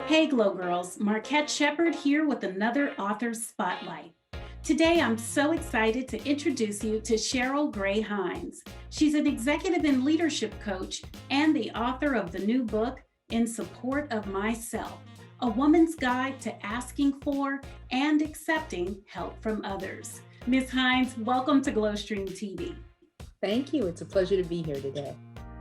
Hey, Glow Girls, Marquette Shepherd here with another Author Spotlight. Today, I'm so excited to introduce you to Cheryl Gray Hines. She's an executive and leadership coach and the author of the new book, In Support of Myself, A Woman's Guide to Asking for and Accepting Help from Others. Ms. Hines, welcome to Glowstream TV. Thank you. It's a pleasure to be here today.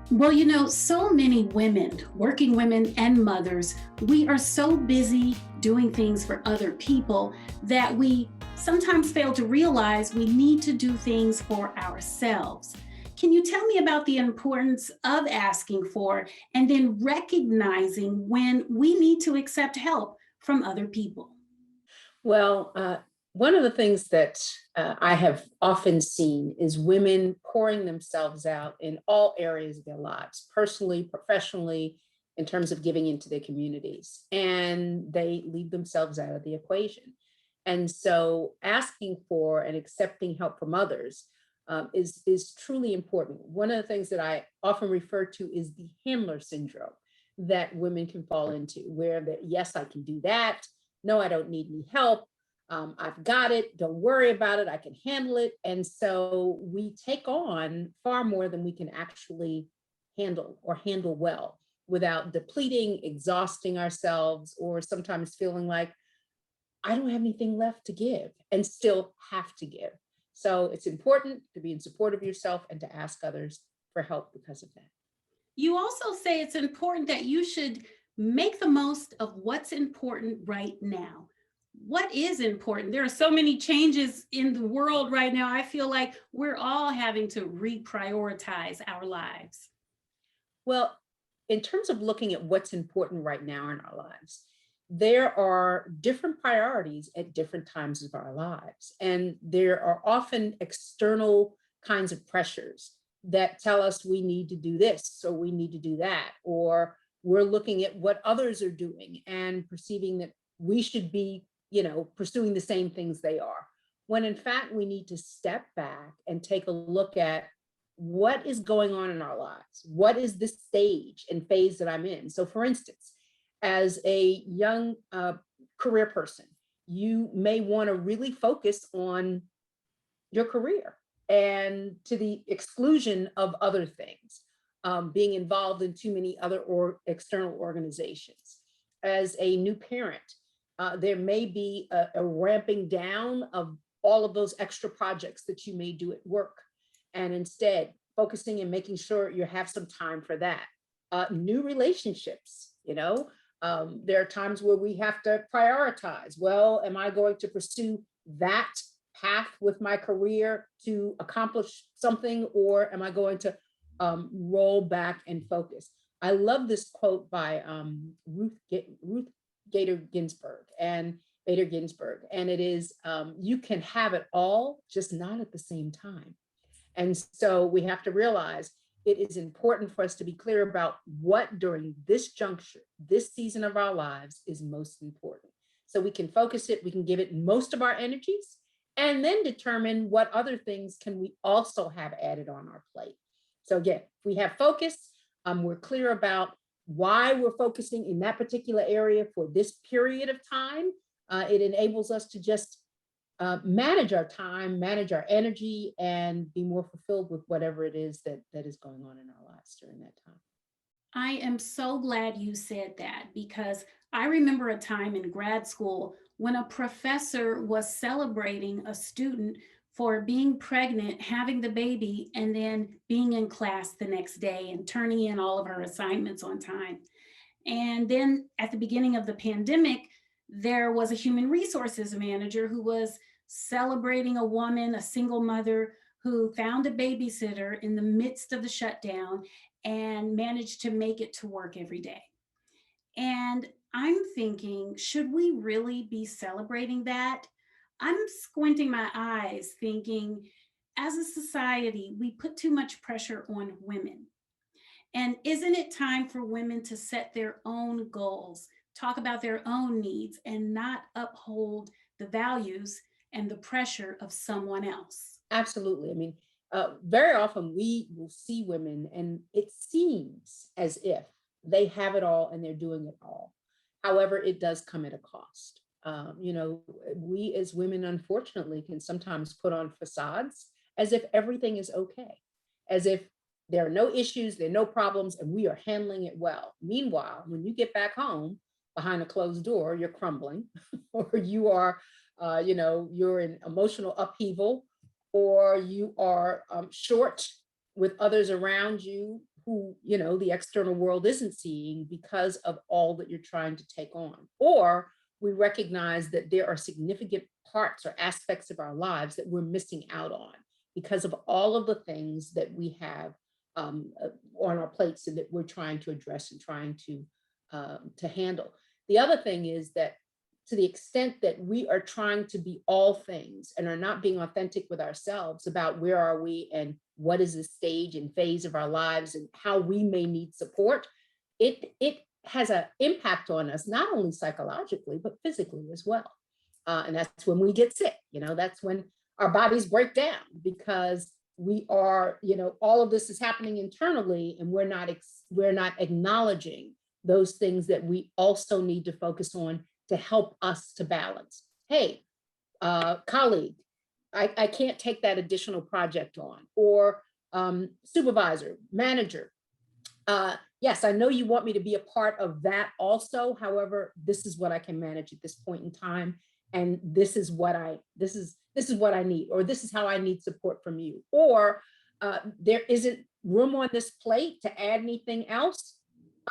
Well, so many women, working women and mothers, we are so busy doing things for other people that we sometimes fail to realize we need to do things for ourselves. Can you tell me about the importance of asking for and then recognizing when we need to accept help from other people? Well, one of the things that I have often seen is women pouring themselves out in all areas of their lives, personally, professionally, in terms of giving into their communities, and they leave themselves out of the equation. And so asking for and accepting help from others is truly important. One of the things that I often refer to is the handler syndrome that women can fall into, where that, yes, I can do that. No, I don't need any help. I've got it. Don't worry about it. I can handle it. And so we take on far more than we can actually handle or handle well without depleting, exhausting ourselves, or sometimes feeling like I don't have anything left to give and still have to give. So it's important to be in support of yourself and to ask others for help because of that. You also say it's important that you should make the most of what's important right now. What is important? There are so many changes in the world right now. I feel like we're all having to reprioritize our lives. Well, in terms of looking at what's important right now in our lives, there are different priorities at different times of our lives. And there are often external kinds of pressures that tell us we need to do this, or we need to do that, or we're looking at what others are doing and perceiving that we should be, pursuing the same things they are. When in fact, we need to step back and take a look at what is going on in our lives. What is this stage and phase that I'm in? So for instance, as a young career person, you may want to really focus on your career and to the exclusion of other things, being involved in too many other or external organizations. As a new parent, there may be a ramping down of all of those extra projects that you may do at work, and instead focusing and making sure you have some time for that. New relationships, there are times where we have to prioritize. Well, am I going to pursue that path with my career to accomplish something, or am I going to roll back and focus? I love this quote by Ruth Gator Ginsburg and Bader Ginsburg, and it is, you can have it all, just not at the same time. And so we have to realize it is important for us to be clear about what during this juncture, this season of our lives is most important. So we can focus it, we can give it most of our energies, and then determine what other things can we also have added on our plate. So again, if we have focus, we're clear about why we're focusing in that particular area for this period of time. It enables us to just manage our time, manage our energy, and be more fulfilled with whatever it is that is going on in our lives during that time. I am so glad you said that because I remember a time in grad school when a professor was celebrating a student for being pregnant, having the baby, and then being in class the next day and turning in all of her assignments on time. And then at the beginning of the pandemic, there was a human resources manager who was celebrating a woman, a single mother who found a babysitter in the midst of the shutdown and managed to make it to work every day. And I'm thinking, should we really be celebrating that? I'm squinting my eyes thinking, as a society, we put too much pressure on women. And isn't it time for women to set their own goals, talk about their own needs, and not uphold the values and the pressure of someone else? Absolutely. I mean, very often we will see women and it seems as if they have it all and they're doing it all. However, it does come at a cost. You know, we as women, unfortunately, can sometimes put on facades as if everything is okay, as if there are no issues, there are no problems, and we are handling it well. Meanwhile, when you get back home behind a closed door, you're crumbling, or you are, you know, you're in emotional upheaval, or you are short with others around you who, you know, the external world isn't seeing because of all that you're trying to take on. Or we recognize that there are significant parts or aspects of our lives that we're missing out on because of all of the things that we have on our plates and that we're trying to address and trying to handle. The other thing is that to the extent that we are trying to be all things and are not being authentic with ourselves about where are we and what is the stage and phase of our lives and how we may need support, it has an impact on us, not only psychologically, but physically as well. And that's when we get sick, you know, that's when our bodies break down because we are, you know, all of this is happening internally and we're not acknowledging those things that we also need to focus on to help us to balance. Hey, colleague, I can't take that additional project on, or supervisor, manager. Yes, I know you want me to be a part of that also. However, this is what I can manage at this point in time. And this is what I need, or this is how I need support from you. Or there isn't room on this plate to add anything else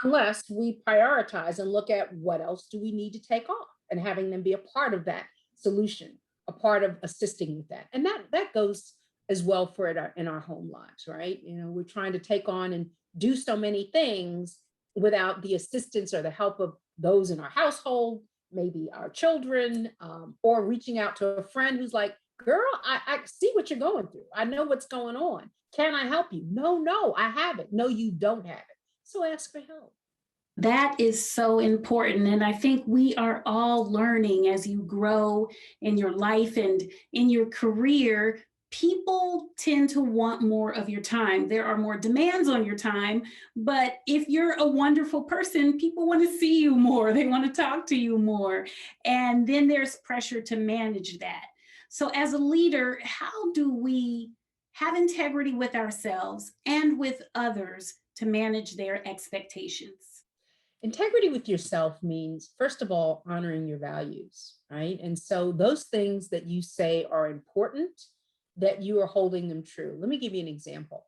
unless we prioritize and look at what else do we need to take off and having them be a part of that solution, a part of assisting with that. And that goes as well for it in our home lives, right? You know, we're trying to take on and do so many things without the assistance or the help of those in our household, maybe our children, or reaching out to a friend who's like, girl, I see what you're going through. I know what's going on. Can I help you? No, I have it. No, you don't have it. So ask for help. That is so important. And I think we are all learning as you grow in your life and in your career. People tend to want more of your time. There are more demands on your time. But if you're a wonderful person, people want to see you more. They want to talk to you more. And then there's pressure to manage that. So, as a leader, how do we have integrity with ourselves and with others to manage their expectations? Integrity with yourself means, first of all, honoring your values, right? And so those things that you say are important, that you are holding them true. Let me give you an example.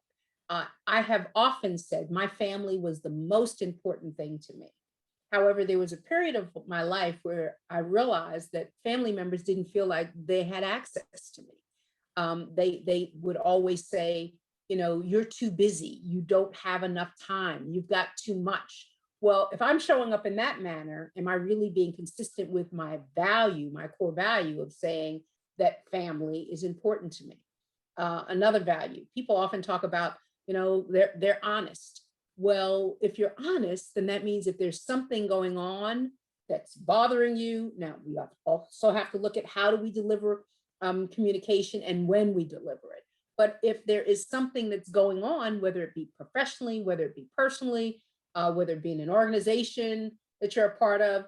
I have often said my family was the most important thing to me. However, there was a period of my life where I realized that family members didn't feel like they had access to me. They would always say, you know, you're too busy. You don't have enough time. You've got too much. Well, if I'm showing up in that manner, am I really being consistent with my value, my core value of saying that family is important to me? Another value, people often talk about, you know, they're honest. Well, if you're honest, then that means if there's something going on that's bothering you, now we also have to look at how do we deliver communication and when we deliver it. But if there is something that's going on, whether it be professionally, whether it be personally, whether it be in an organization that you're a part of,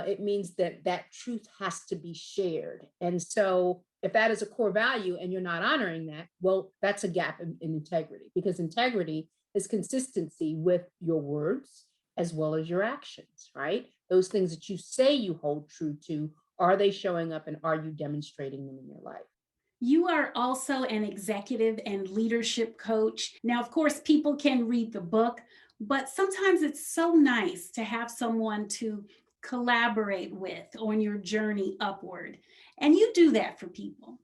it means that that truth has to be shared. And so if that is a core value and you're not honoring that, well, that's a gap in integrity, because integrity is consistency with your words as well as your actions, right? Those things that you say you hold true to, are they showing up and are you demonstrating them in your life? You are also an executive and leadership coach. Now, of course, people can read the book, but sometimes it's so nice to have someone to collaborate with on your journey upward. And you do that for people.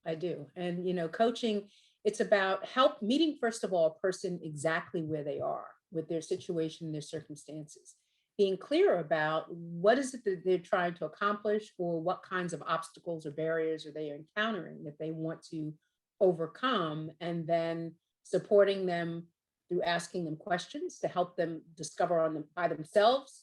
I do. And, you know, coaching, it's about help meeting, first of all, a person exactly where they are with their situation, their circumstances, being clear about what is it that they're trying to accomplish, or what kinds of obstacles or barriers are they encountering that they want to overcome, and then supporting them through asking them questions to help them discover on them by themselves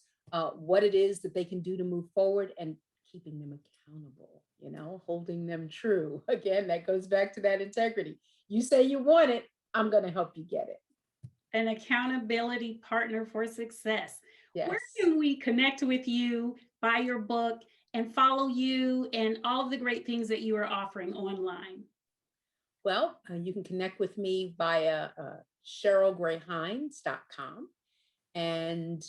what it is that they can do to move forward, and keeping them accountable, you know, holding them true. Again, that goes back to that integrity. You say you want it, I'm going to help you get it. An accountability partner for success. Where Yes. can we connect with you, buy your book, and follow you and all of the great things that you are offering online? Well, you can connect with me via CherylGrayHines.com and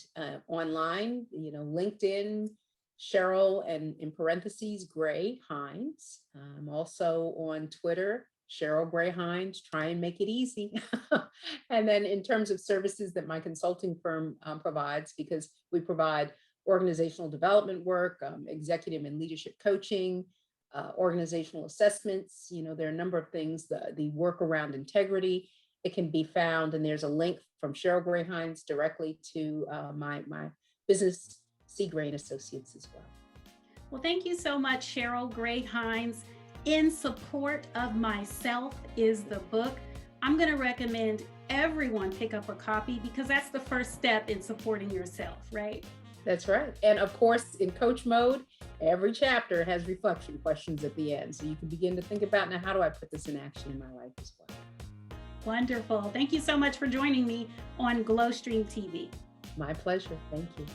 online, LinkedIn, Cheryl, and in parentheses, Gray Hines. I'm also on Twitter, Cheryl Gray Hines, try and make it easy. And then in terms of services that my consulting firm provides, because we provide organizational development work, executive and leadership coaching, organizational assessments, there are a number of things, the work around integrity, it can be found, and there's a link from Cheryl Gray Hines directly to my business, C Grain Associates, as well. Well, thank you so much, Cheryl Gray Hines. In Support of Myself is the book. I'm going to recommend everyone pick up a copy because that's the first step in supporting yourself, right? That's right. And of course, in coach mode, every chapter has reflection questions at the end. So you can begin to think about, now, how do I put this in action in my life as well? Wonderful. Thank you so much for joining me on Glowstream TV. My pleasure. Thank you.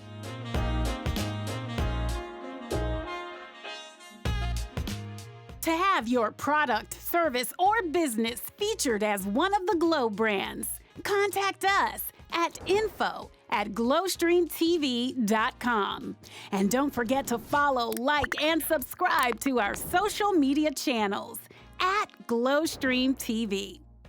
To have your product, service, or business featured as one of the Glow brands, contact us at info@glowstreamtv.com. And don't forget to follow, like, and subscribe to our social media channels at Glowstream TV.